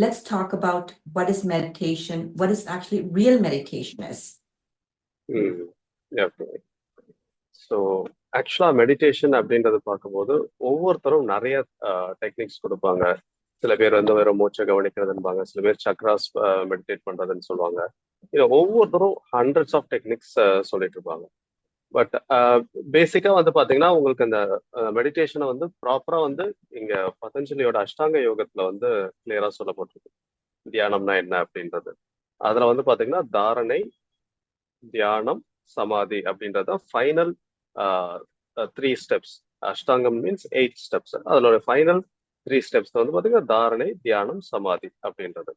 let's talk about what is meditation, what is actually real meditation is. So ஆக்சுவலா meditation அப்படின்றத பார்க்கும்போது ஒவ்வொருத்தரும் நிறைய டெக்னிக்ஸ் கொடுப்பாங்க. சில பேர் வந்து வேற மூச்சை கவனிக்கிறதுன்பாங்க, சில பேர் சக்ராஸ் மெடிடேட் பண்றதுன்னு சொல்லுவாங்க. ஒவ்வொருத்தரும் ஹண்ட்ரட்ஸ் ஆஃப் டெக்னிக்ஸ் சொல்லிட்டு இருப்பாங்க. பட் பேசிக்கா வந்து பாத்தீங்கன்னா உங்களுக்கு இந்த மெடிடேஷனை வந்து ப்ராப்பரா வந்து இங்க பதஞ்சலியோட அஷ்டாங்க யோகத்துல வந்து கிளியரா சொல்லப்பட்டிருக்கு. தியானம்னா என்ன அப்படின்றது. அதுல வந்து பாத்தீங்கன்னா தாரணை, தியானம், சமாதி அப்படின்றத ஃபைனல் 3 ஸ்டெப்ஸ். அஷ்டாங்கம் மீன்ஸ் 8 ஸ்டெப்ஸ். அதோட ஃபைனல் 3 ஸ்டெப்ஸ் வந்து பாத்தீங்கன்னா தாரணை, தியானம், சமாதி அப்படின்றது.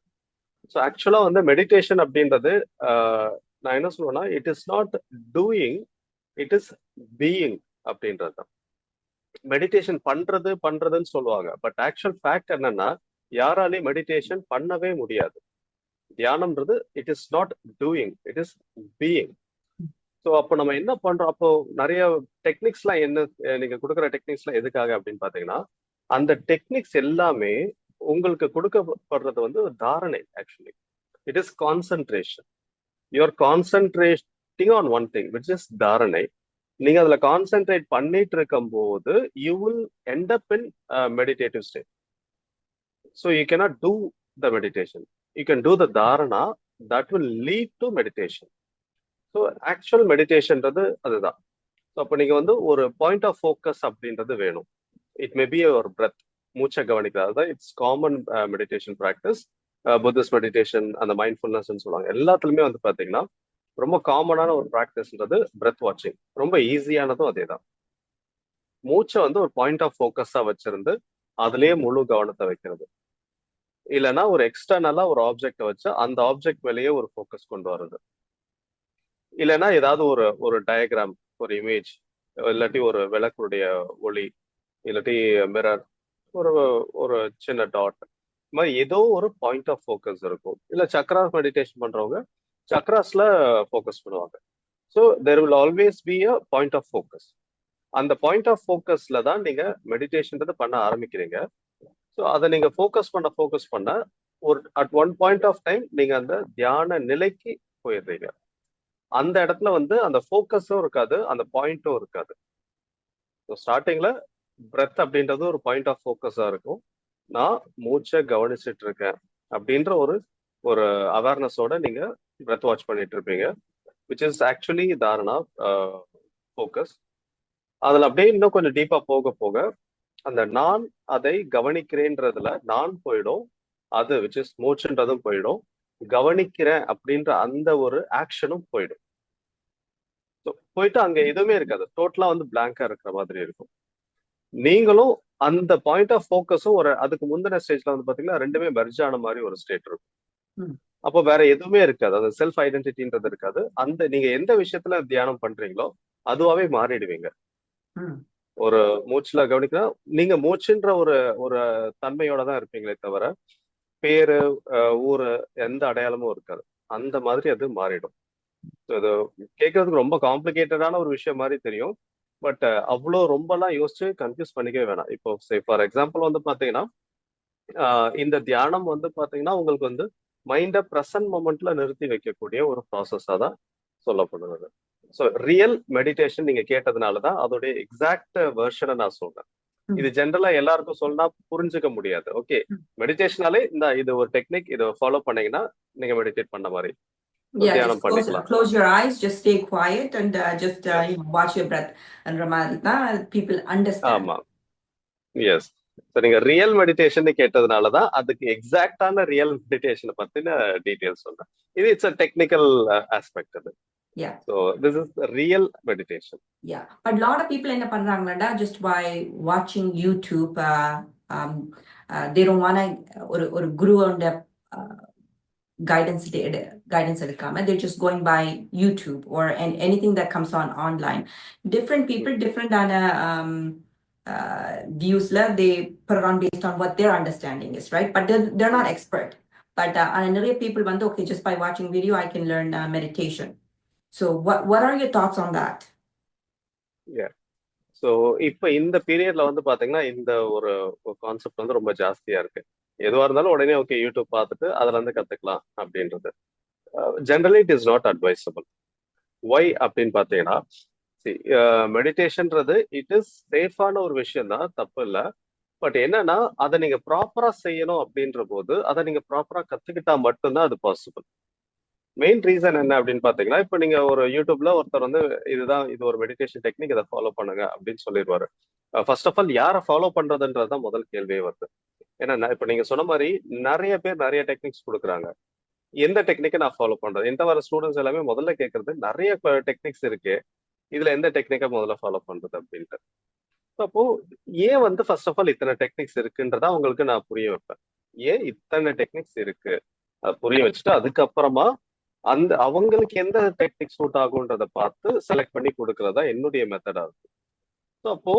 ஸோ ஆக்சுவலா வந்து மெடிடேஷன் அப்படின்றது நான் என்ன சொல்லுவேன்னா, it is not doing, it is being அப்படின்றது தான். மெடிடேஷன் பண்றதுன்னு சொல்லுவாங்க. பட் ஆக்சுவல் ஃபேக்ட் என்னன்னா, யாராலையும் மெடிடேஷன் பண்ணவே முடியாது. தியானம்ன்றது it is not doing, it is being. So அப்போ நம்ம என்ன பண்றோம்? அப்போ நிறைய டெக்னிக்ஸ்லாம் என்ன, நீங்க கொடுக்குற டெக்னிக்ஸ்லாம் எதுக்காக அப்படின்னு பாத்தீங்கன்னா, அந்த டெக்னிக்ஸ் எல்லாமே உங்களுக்கு கொடுக்கப்படுறது வந்து தாரணை. Actually it is concentration. You are concentrating on one thing which is தாரணை. நீங்க அதுல கான்சென்ட்ரேட் பண்ணிட்டு இருக்கும் போது you will end up in meditative state. So you cannot do the meditation, you can do the dharana, that will lead to meditation. So actual மெடிடேஷன்றது அதுதான். So அப்போ நீங்க வந்து ஒரு பாயிண்ட் ஆஃப் ஃபோக்கஸ் அப்படின்றது வேணும். இட் மே பி ஒரு breadth, மூச்சை கவனிக்கிறது தான். It's common meditation practice. Buddhist meditation, அந்த மைண்ட்ஃபுல்னஸ் சொல்லுவாங்க. எல்லாத்துலயுமே வந்து பாத்தீங்கன்னா ரொம்ப காமனான ஒரு ப்ராக்டிஸ்ன்றது பிரெத் வாட்சிங். ரொம்ப ஈஸியானதும் அதே தான். மூச்சை வந்து ஒரு பாயிண்ட் ஆஃப் ஃபோக்கஸா வச்சிருந்து அதுலயே முழு கவனத்தை வைக்கிறது. இல்லைன்னா ஒரு எக்ஸ்டர்னலா ஒரு ஆப்ஜெக்டை வச்சு அந்த ஆப்ஜெக்ட் மேலேயே ஒரு ஃபோக்கஸ் கொண்டு வர்றது. இல்லைன்னா ஏதாவது ஒரு டயக்ராம், ஒரு இமேஜ், இல்லாட்டி ஒரு விளக்குடைய ஒளி, இல்லாட்டி மிரர், ஒரு ஒரு சின்ன டாட், இது மாதிரி ஏதோ ஒரு பாயிண்ட் ஆஃப் ஃபோக்கஸ் இருக்கும். இல்ல சக்ராஸ் மெடிடேஷன் பண்றவங்க சக்ராஸ்ல ஃபோக்கஸ் பண்ணுவாங்க. So there will always be a point of focus. அந்த பாயிண்ட் ஆஃப் ஃபோக்கஸ்ல தான் நீங்க மெடிடேஷன்றது பண்ண ஆரம்பிக்கிறீங்க. ஸோ அதை நீங்க ஃபோக்கஸ் பண்ண ஒரு at one point of time நீங்க அந்த தியான நிலைக்கு போயிடுறீங்க. அந்த இடத்துல வந்து அந்த ஃபோக்கஸும் இருக்காது, அந்த பாயிண்ட்டும் இருக்காது. ஸோ ஸ்டார்டிங்ல பிரெத் அப்படின்றது ஒரு பாயிண்ட் ஆஃப் ஃபோக்கஸா இருக்கும். நான் மூச்சை கவனிச்சுட்டு இருக்கேன் அப்படின்ற ஒரு அவேர்னஸோட நீங்க பிரெத் வாட்ச் பண்ணிட்டு இருப்பீங்க, which is actually dharana focus. அதுல அப்படியே இன்னும் கொஞ்சம் டீப்பா போக போக அந்த நான் அதை கவனிக்கிறேன்றதுல நான் போயிடும், அது விச் இஸ் மூச்சுன்றதும் போயிடும், கவனிக்கிறேன் அப்படின்ற அந்த ஒரு ஆக்ஷனும் போயிடும். போயிட்டு அங்க எதுவுமே இருக்காது, டோட்டலா வந்து பிளாங்கா இருக்கிற மாதிரி இருக்கும். நீங்களும் அந்த பாயிண்ட் ஆஃப் ஃபோக்கஸும் அதுக்கு முந்தின ஸ்டேஜ்ல வந்து பாத்தீங்கன்னா ரெண்டுமே மெர்ஜ் ஆன மாதிரி ஒரு ஸ்டேட் இருக்கும். அப்போ வேற எதுவுமே இருக்காது, அந்த செல்ஃப் ஐடென்டிட்டின்றது இருக்காது. அந்த நீங்க எந்த விஷயத்துல தியானம் பண்றீங்களோ அதுவாவே மாறிடுவீங்க. ஒரு மூச்சுல கவனிக்கிறா நீங்க மூச்சுன்ற ஒரு தன்மையோட தான் இருப்பீங்களே தவிர பேரு, ஊரு, எந்த அடையாளமும் இருக்காது. அந்த மாதிரி அது மாறிடும். இது கேட்கறதுக்கு ரொம்ப காம்ப்ளிகேட்டடான ஒரு விஷயம் மாதிரி தெரியும். பட் அவ்வளோ ரொம்பலாம் யோசிச்சு கன்ஃபியூஸ் பண்ணிக்கவே வேணாம். இப்போ ஃபார் எக்ஸாம்பிள் வந்து பாத்தீங்கன்னா இந்த தியானம் வந்து பாத்தீங்கன்னா உங்களுக்கு வந்து மைண்டை ப்ரெசன்ட் மொமெண்ட்ல நிறுத்தி வைக்கக்கூடிய ஒரு ப்ராசஸா தான் சொல்லப்படுறது. ஸோ ரியல் மெடிடேஷன் நீங்க கேட்டதுனாலதான் அதோடைய எக்ஸாக்ட் வெர்ஷனை நான் சொல்றேன். இது ஜென்ரலா எல்லாருக்கும் சொன்னா புரிஞ்சுக்க முடியாது. ஓகே, மெடிடேஷனாலே இது ஒரு டெக்னிக், இதை ஃபாலோ பண்ணீங்கன்னா நீங்க மெடிடேட் பண்ண மாதிரி. Yeah, just close your eyes, just stay quiet and just watch your breath and Ramadita, people understand. ஆமா, எஸ். ஸோ நீங்க ரியல் மெடிடேஷன் கேட்டதுனாலதான் அதுக்கு எக்ஸாக்டான ரியல் மெடிடேஷனை பத்தின டீடைல்ஸ் சொல்றேன். இது இட்ஸ் அ டெக்னிக்கல் ஆஸ்பெக்ட் அது. Yeah. So this is the real meditation. Yeah, but a lot of people என்ன பண்றாங்கடா, just by watching YouTube, they don't want ஒரு குருவோட guidance எடுக்காம, they're just going by YouTube or anything that comes online. Different people, different views they put it on based on what their understanding is, right? But they're not expert. But நிறைய people வந்து okay, just by watching video I can learn meditation. So what are your thoughts on that? Yeah. So இப்போ இந்த பீரியட்ல வந்து பாத்தீங்கன்னா இந்த ஒரு concept வந்து ரொம்ப ஜாஸ்தியா இருக்கு. எதுவா இருந்தாலும் உடனே ஓகே யூடியூப் பார்த்துட்டு அதுல இருந்து கத்துக்கலாம் அப்படின்றது generally it is not advisable. Why அப்படின்னு பாத்தீங்கன்னா, மெடிடேஷன்ன்றது இட் இஸ் சேஃபான ஒரு விஷயம் தான், தப்பு இல்லை. பட் என்னன்னா அதை நீங்க ப்ராப்பரா செய்யணும் அப்படின்ற போது அதை நீங்க ப்ராப்பரா கத்துக்கிட்டா மட்டும்தான் அது பாசிபிள். மெயின் ரீசன் என்ன அப்படின்னு பாத்தீங்கன்னா, இப்ப நீங்க ஒரு யூடியூப்ல ஒருத்தர் வந்து இதுதான் இது ஒரு மெடிடேஷன் டெக்னிக், இதை ஃபாலோ பண்ணுங்க அப்படின்னு சொல்லிடுவாரு. ஃபர்ஸ்ட் ஆஃப் ஆல் யாரை ஃபாலோ பண்றதுன்றதுதான் முதல் கேள்வியே வருது. ஏன்னா இப்ப நீங்க சொன்ன மாதிரி நிறைய பேர் நிறைய டெக்னிக்ஸ் கொடுக்குறாங்க. எந்த டெக்னிக்கை நான் ஃபாலோ பண்றது? எந்த வர ஸ்டூடெண்ட்ஸ் எல்லாமே முதல்ல கேட்கறது நிறைய டெக்னிக்ஸ் இருக்கு, இதுல எந்த டெக்னிக்கை முதல்ல ஃபாலோ பண்றது அப்படின்ட்டு. அப்போ ஏன் வந்து ஃபர்ஸ்ட் ஆஃப் ஆல் இத்தனை டெக்னிக்ஸ் இருக்குன்றதா உங்களுக்கு நான் புரிய வைப்பேன். ஏன் இத்தனை டெக்னிக்ஸ் இருக்கு புரிய வச்சுட்டு அதுக்கப்புறமா அந்த அவங்களுக்கு எந்த டெக்னிக் சூட் ஆகுன்றத பார்த்து செலக்ட் பண்ணி கொடுக்கறதா என்னுடைய மெத்தடா இருக்கு. ஸோ அப்போ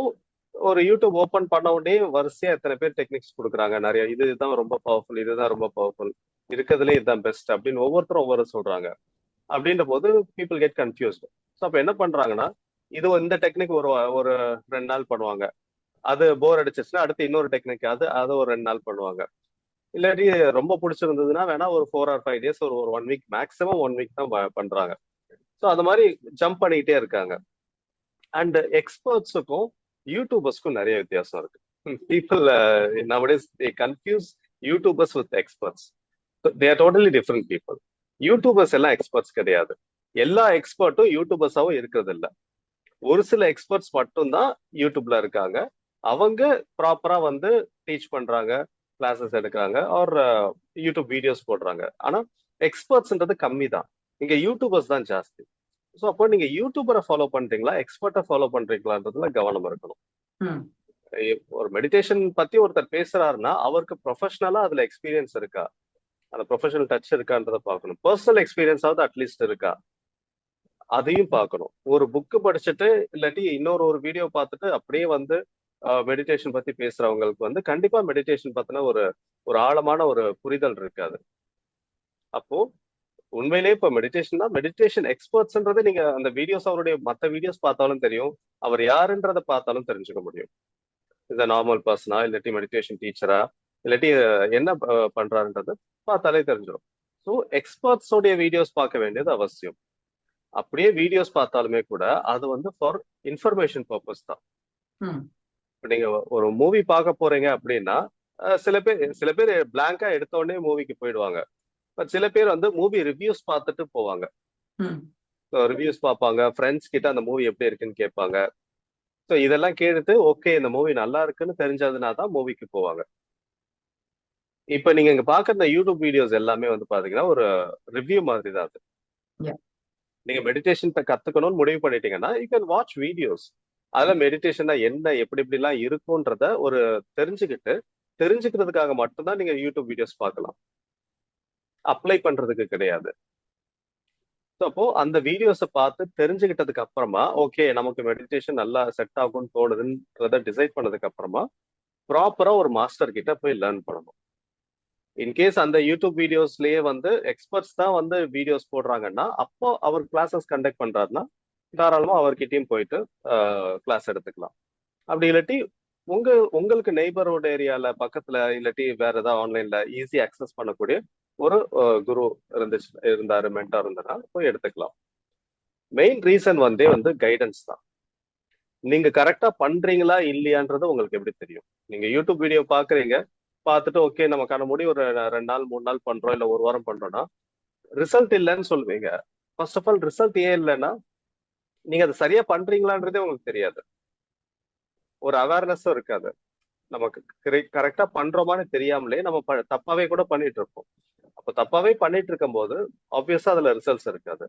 ஒரு யூடியூப் ஓபன் பண்ண உடனே வரிசையா எத்தனை பேர் டெக்னிக்ஸ் கொடுக்குறாங்க, நிறைய இதுதான் ரொம்ப பவர்ஃபுல், இதுதான் ரொம்ப பவர்ஃபுல், இருக்கிறதுலே இதுதான் பெஸ்ட் அப்படின்னு ஒவ்வொருத்தரும் ஒவ்வொரு சொல்றாங்க. அப்படின்ற போது பீப்புள் கெட் கன்ஃபியூஸ்டு. ஸோ அப்போ என்ன பண்றாங்கன்னா, இது இந்த டெக்னிக் ஒரு ஒரு 2 நாள் பண்ணுவாங்க, அது போர் அடிச்சிச்சுன்னா அடுத்து இன்னொரு டெக்னிக் அது அதை ஒரு 2 நாள் பண்ணுவாங்க. இல்லாட்டி ரொம்ப பிடிச்சிருந்ததுன்னா வேணா ஒரு 4 or 5 days ஒரு 1 week மேக்ஸிமம் 1 week தான் பண்றாங்க. ஸோ அது மாதிரி ஜம்ப் பண்ணிக்கிட்டே இருக்காங்க. அண்ட் எக்ஸ்பர்ட்ஸுக்கும் யூடியூபர்ஸ்க்கும் நிறைய வித்தியாசம் இருக்கு. People nowadays they confuse YouTubers with experts. They are totally different people. YouTubers எல்லாம் எக்ஸ்பர்ட்ஸ் கிடையாது, எல்லா எக்ஸ்பர்ட்டும் யூடியூபர்ஸாவும் இருக்கிறது இல்ல. ஒரு சில எக்ஸ்பர்ட்ஸ் மட்டும்தான் யூடியூப்ல இருக்காங்க, அவங்க ப்ராப்பரா வந்து டீச் பண்றாங்க, கிளாஸஸ் எடுக்கிறாங்க, ஆர் யூடியூப் வீடியோஸ் போடுறாங்க. ஆனா எக்ஸ்பர்ட்ஸ்ன்றது கம்மி தான், இங்க யூடியூபர்ஸ் தான் ஜாஸ்தி. ஸோ அப்போ நீங்க யூடியூபரை ஃபாலோ பண்றீங்களா எக்ஸ்பர்ட்டை ஃபாலோ பண்றீங்களான்றதுல கவனம் இருக்கணும். ம் ஒரு மெடிடேஷன் பத்தி ஒருத்தர் பேசுறாருன்னா அவருக்கு ப்ரொஃபஷனலா அதுல எக்ஸ்பீரியன்ஸ் இருக்கா, அந்த ப்ரொஃபஷனல் டச் இருக்கான்றத பார்க்கணும். பர்சனல் எக்ஸ்பீரியன்ஸாவது அட்லீஸ்ட் இருக்கா அதையும் பார்க்கணும். ஒரு புக்கு படிச்சுட்டு இல்லாட்டி இன்னொரு ஒரு வீடியோ பார்த்துட்டு அப்படியே வந்து மெடிடேஷன் பத்தி பேசுறவங்களுக்கு வந்து கண்டிப்பா மெடிடேஷன் பத்தின ஒரு ஒரு ஆழமான ஒரு புரிதல் இருக்காது. அப்போ உண்மையிலேயே இப்ப மெடிடேஷன் தான், மெடிடேஷன் எக்ஸ்பர்ட்ஸ்ன்றது நீங்க அந்த வீடியோஸ் அவருடைய மற்ற வீடியோஸ் பார்த்தாலும் தெரியும், அவர் யாருன்றதை பார்த்தாலும் தெரிஞ்சுக்க முடியும். இந்த நார்மல் பர்சனா இல்லாட்டி மெடிடேஷன் டீச்சரா இல்லாட்டி என்ன பண்றாருன்றது பார்த்தாலே தெரிஞ்சிடும். ஸோ எக்ஸ்பர்ட்ஸோடைய வீடியோஸ் பார்க்க வேண்டியது அவசியம். அப்படியே வீடியோஸ் பார்த்தாலுமே கூட அது வந்து ஃபார் இன்ஃபர்மேஷன் பர்பஸ் தான். ம் இப்ப நீங்க ஒரு மூவி பார்க்க போறீங்க அப்படின்னா சில பேர் பிளாங்கா எடுத்த உடனே மூவிக்கு போயிடுவாங்க. பட் சில பேர் வந்து மூவி ரிவ்யூஸ் பார்த்துட்டு போவாங்க. ம் ரிவ்யூஸ் பார்ப்பாங்க, ஃப்ரெண்ட்ஸ் கிட்ட அந்த மூவி எப்படி இருக்குன்னு கேட்பாங்க. ஸோ இதெல்லாம் கேட்டுட்டு ஓகே இந்த மூவி நல்லா இருக்குன்னு தெரிஞ்சதுனா தான் மூவிக்கு போவாங்க. இப்ப நீங்க இங்க பாக்குற இந்த யூடியூப் வீடியோஸ் எல்லாமே வந்து பாத்தீங்கன்னா ஒரு ரிவ்யூ மாதிரி தான் அது. Yeah. நீங்க மெடிடேஷன் கத்துக்கணும்னு முடிவு பண்ணிட்டீங்கன்னா யூ கேன் வாட்ச் வீடியோஸ். அதுல மெடிடேஷனா என்ன எப்படி எப்படி எல்லாம் இருக்கும்ன்றத ஒரு தெரிஞ்சுக்கிறதுக்காக மட்டும்தான் நீங்க யூடியூப் வீடியோஸ் பார்க்கலாம், அப்ளை பண்றதுக்கு கிடையாது. அப்போ அந்த வீடியோஸை பார்த்து தெரிஞ்சுக்கிட்டதுக்கு அப்புறமா ஓகே நமக்கு மெடிடேஷன் நல்லா செட் ஆகும்னு தோணுதுன்றத டிசைட் பண்ணதுக்கு அப்புறமா ப்ராப்பரா ஒரு மாஸ்டர் கிட்ட போய் லேர்ன் பண்ணணும். இன்கேஸ் அந்த யூடியூப் வீடியோஸ்லயே வந்து எக்ஸ்பர்ட்ஸ் தான் வந்து வீடியோஸ் போடுறாங்கன்னா அப்போ அவர் கிளாஸஸ் கண்டக்ட் பண்றாருன்னா தாராளமா அவர்கிட்டயும் போயிட்டு கிளாஸ் எடுத்துக்கலாம். அப்படி இல்லாட்டி உங்களுக்கு நெய்பர்ஹுட் ஏரியால பக்கத்துல இல்லாட்டி வேற ஏதாவது ஆன்லைன்ல ஈஸி அக்சஸ் பண்ணக்கூடிய ஒரு குரு இருந்தாரு மென்டார் இருந்தா போய் எடுத்துக்கலாம். மெயின் ரீசன் வந்து கைடன்ஸ் தான். நீங்க கரெக்டா பண்றீங்களா இல்லையான்றது உங்களுக்கு எப்படி தெரியும்? நீங்க யூடியூப் வீடியோ பாக்குறீங்க, பார்த்துட்டு ஓகே நமக்கான முடிவு ஒரு 2 நாள் 3 நாள் பண்றோம் இல்ல 1 வாரம் பண்றோம்னா ரிசல்ட் இல்லைன்னு சொல்லுவீங்க. ஃபர்ஸ்ட் ஆஃப் ஆல் ரிசல்ட் ஏன் இல்லைன்னா நீங்க அதை சரியா பண்றீங்களான்றதே உங்களுக்கு தெரியாது, ஒரு அவேர்னஸும் இருக்காது. நமக்கு கரெக்டா பண்றோமான்னு தெரியாமலே நம்ம தப்பாவே கூட பண்ணிட்டு இருப்போம். அப்ப தப்பாவே பண்ணிட்டு இருக்கும் போது ஆப்வியஸா அதுல ரிசல்ட்ஸ் இருக்காது.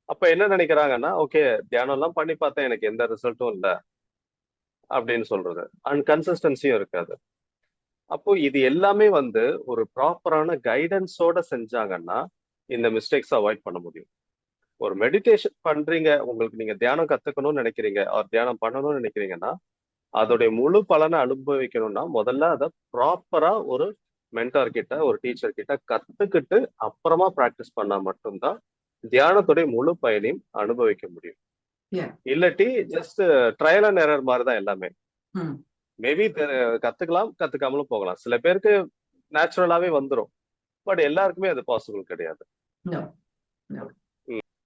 அப்ப என்ன நினைக்கிறாங்கன்னா ஓகே தியானம் எல்லாம் பண்ணி பார்த்தேன் எனக்கு எந்த ரிசல்ட்டும் இல்லை அப்படின்னு சொல்றது, அண்ட் கன்சிஸ்டன்சியும் இருக்காது. அப்போ இது எல்லாமே வந்து ஒரு ப்ராப்பரான கைடன்ஸோட செஞ்சாங்கன்னா இந்த மிஸ்டேக்ஸ் அவாய்ட் பண்ண முடியும். ஒரு மெடிடேஷன் பண்றீங்க, உங்களுக்கு நீங்க தியானம் கத்துக்கணும்னு நினைக்கிறீங்க தியானம் பண்ணணும்னு நினைக்கிறீங்கன்னா அதோடைய முழு பலனை அனுபவிக்கணும்னா முதல்ல அதை ப்ராப்பரா ஒரு மென்டார் கிட்ட ஒரு டீச்சர் கிட்ட கத்துக்கிட்டு அப்புறமா பிராக்டிஸ் பண்ணா மட்டும்தான் தியானத்துடைய முழு பயனையும் அனுபவிக்க முடியும். இல்லாட்டி ஜஸ்ட் ட்ரையல் அண்ட் எரர் மாதிரிதான் எல்லாமே. மேபி கத்துக்கலாம் கத்துக்காமலும் போகலாம். சில பேருக்கு நேச்சுரலாவே வந்துரும். பட் எல்லாருக்குமே அது பாசிபிள் கிடையாது. No, no.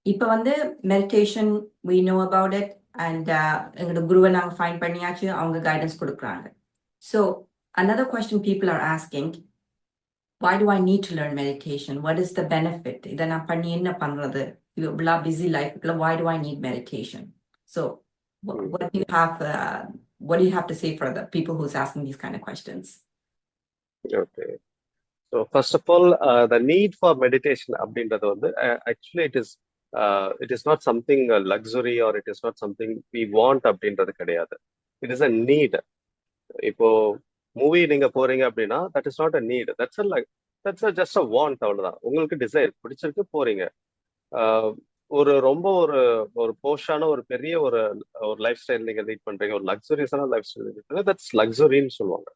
இப்ப வந்து meditation we know about it and எங்களோட குருவை நாங்க ஃபைண்ட் பண்ணியாச்சு, அவங்க கைடன்ஸ் கொடுக்குறாங்க. So another question people are asking, why do I need to learn meditation? What is the benefit? இதை நான் பண்ணி என்ன பண்றது? இவ்வளோ பிஸி லைஃப்ல why do I need meditation? So what do you have to say for the people who's asking these kind of questions? Okay. So first of all, the need for meditation அப்படின்றது வந்து actually it is not something luxury or it is not something we want அப்படின்றது கிடையாது. It is a need. இப்போ movie நீங்க போறீங்க அப்படின்னா that is not a need. That's just a want. அவ்வளவுதான். உங்களுக்கு டிசைர் பிடிச்சிருக்கு போறீங்க. ஒரு ரொம்ப ஒரு போஷான ஒரு பெரிய ஒரு லைஃப் ஸ்டைல் நீங்க லீட் பண்றீங்க, ஒரு லக்ஸுரியஸான லைஃப் ஸ்டைல் லீட் பண்றீங்க, தட்ஸ் லக்ஸுரின்னு சொல்லுவாங்க.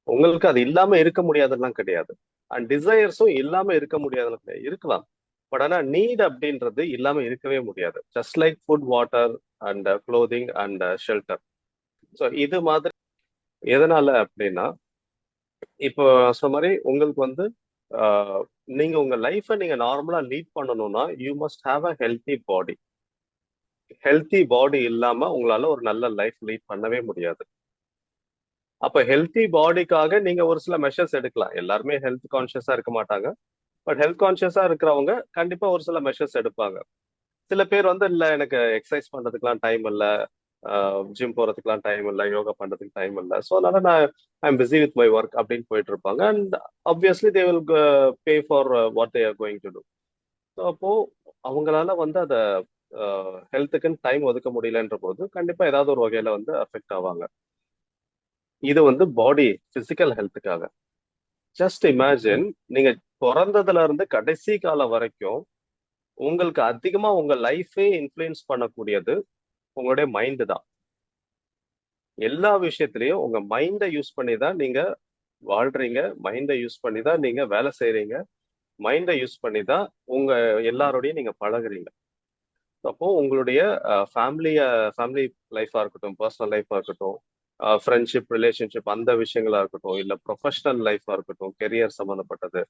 உங்களுக்கு அது இல்லாம இருக்க முடியாதுலாம் கிடையாது. அண்ட் டிசைர்ஸும் இல்லாம இருக்க முடியாதுன்னு கிடையாது, இருக்கலாம். பட் ஆனா நீட் அப்படின்றது இல்லாம இருக்கவே முடியாது. Just like food, water and clothing and shelter. So இது மாதிரி எதனால அப்படின்னா, இப்போ சொன்ன மாதிரி உங்களுக்கு வந்து நீங்க உங்க லைஃபை நீங்க நார்மலா லீட் பண்ணணும்னா you must have a healthy body. Healthy பாடி இல்லாம உங்களால ஒரு நல்ல லைஃப் லீட் பண்ணவே முடியாது. அப்ப ஹெல்த்தி பாடிக்காக நீங்க ஒரு சில மெஷர்ஸ் எடுக்கலாம். எல்லாருமே ஹெல்த் கான்சியஸா இருக்க மாட்டாங்க. பட் ஹெல்த் கான்சியஸா இருக்கிறவங்க கண்டிப்பா ஒரு சில மெஷர்ஸ் எடுப்பாங்க. சில பேர் வந்து இல்ல எனக்கு எக்ஸசைஸ் பண்றதுக்குலாம் டைம் இல்ல, ஜிம் போறதுக்குலாம் டைம் இல்ல, யோகா பண்றதுக்கு டைம் இல்ல, ஸோ அதனால நான் I am busy with my work அப்படின்னு போயிட்டு இருப்பாங்க. And obviously they will pay for what they are going to do. So அப்போ அவங்களால வந்து அதை ஹெல்த்துக்குன்னு டைம் ஒதுக்க முடியலன்ற போது கண்டிப்பா ஏதாவது ஒரு வகையில வந்து அஃபெக்ட் ஆவாங்க. இது வந்து பாடி பிசிக்கல் ஹெல்த்துக்காக. ஜஸ்ட் இமேஜின், நீங்க பிறந்ததுல இருந்து கடைசி காலம் வரைக்கும் உங்களுக்கு அதிகமா உங்க லைஃபே இன்ஃப்ளூயன்ஸ் பண்ணக்கூடியது உங்களுடைய மைண்டு தான். எல்லா விஷயத்திலையும் உங்க மைண்டை யூஸ் பண்ணி தான் நீங்க வாழ்றீங்க, மைண்டை யூஸ் பண்ணி தான் நீங்க வேலை செய்யறீங்க, மைண்டை யூஸ் பண்ணி தான் உங்க எல்லாரோடையும் நீங்க பழகுறீங்க. அப்போ உங்களுடைய ஃபேமிலி லைஃபா இருக்கட்டும், பர்சனல் லைஃபா இருக்கட்டும், ஃப்ரெண்ட்ஷிப், ரிலேஷன்ஷிப், அந்த விஷயங்களா இருக்கட்டும், இல்ல ப்ரொஃபஷனல் லைஃபா இருக்கட்டும், கெரியர் சம்பந்தப்பட்டது,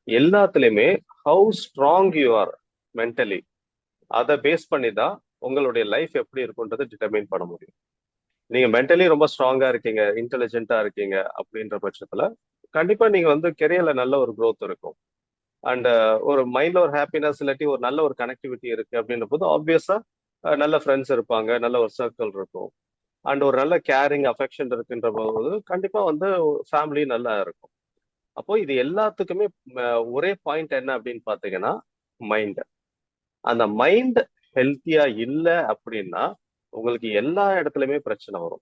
எல்லாத்துலயுமே how strong you are mentally, அதை பேஸ் பண்ணி தான் உங்களுடைய லைஃப் எப்படி இருக்குன்றதை டிட்டர்மைன் பண்ண முடியும். நீங்க மென்டலி ரொம்ப ஸ்ட்ராங்கா இருக்கீங்க, இன்டெலிஜென்ட்டா இருக்கீங்க அப்படின்ற பட்சத்துல கண்டிப்பா நீங்க வந்து கெரியர்ல நல்ல ஒரு க்ரோத் இருக்கும். அண்ட் ஒரு மைண்ட்ல ஒரு ஹாப்பினஸ் இல்லாட்டி ஒரு நல்ல ஒரு கனெக்டிவிட்டி இருக்கு அப்படின்ற போது ஆப்வியஸா நல்ல ஃப்ரெண்ட்ஸ் இருப்பாங்க, நல்ல ஒரு சர்க்கிள் இருக்கும், அண்ட் ஒரு நல்ல கேரிங் அஃபெக்ஷன் இருக்குன்ற போது கண்டிப்பா வந்து ஃபேமிலி நல்லா இருக்கும். அப்போ இது எல்லாத்துக்குமே ஒரே பாயிண்ட் என்ன அப்படின்னு பாத்தீங்கன்னா மைண்ட். அந்த மைண்ட் ஹெல்த்தியா இல்லை அப்படின்னா உங்களுக்கு எல்லா இடத்துலயுமே பிரச்சனை வரும்.